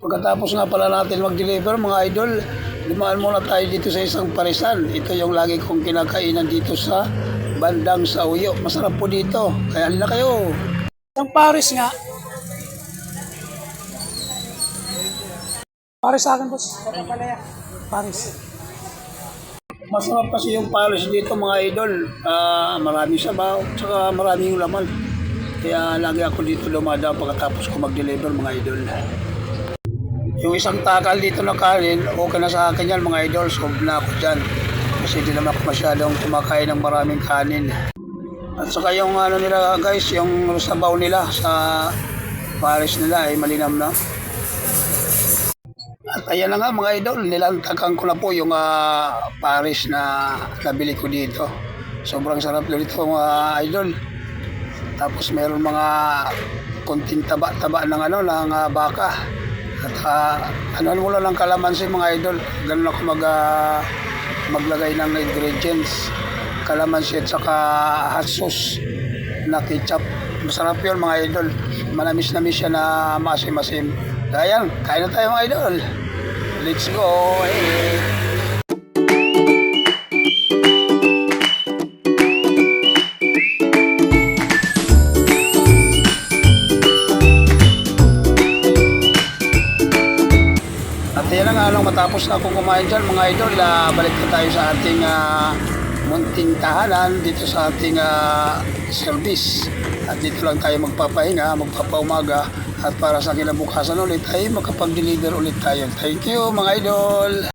Pagkatapos nga pala natin mag-deliver mga idol, dumaan muna tayo dito sa isang parisan. Ito yung lagi kong kinakainan dito sa bandang Sauyo. Masarap po dito. Kaya halina kayo. Isang Paris nga. Paris sa akin, boss. Paris. Masarap kasi yung Paris dito mga idol. Maraming sabaw, tsaka maraming laman. Kaya lagi ako dito dumadaan pagkatapos ko mag-deliver mga idol. Yung isang takal dito na kanin, okay na sa akin yan mga idol. Sob na ako dyan. Kasi di naman ako masyadong kumakain ng maraming kanin. At saka yung ano nila guys, yung sabaw nila sa Paris nila ay malinam na. At ayan na nga mga idol, nilantakan ko na po yung Paris na nabili ko dito. Sobrang sarap dito mga idol. Tapos meron mga konting taba-taba ng ng baka. At ano mo lang ng kalamansi mga idol. Ganun ako maglagay ng ingredients. Kalamansi at saka hot sauce na ketchup. Masarap yun mga idol. Manamis-namis siya na masim-masim. Ayan, kain na tayo mga idol. Let's go! At yan na nga, matapos na akong kumain dyan mga idol, balik na tayo sa ating munting tahanan dito sa ating service. At dito lang tayo magpapahinga, magpapaumaga. At para sa kinabukasan ulit ay makapag-deliver ulit tayo. Thank you mga idol!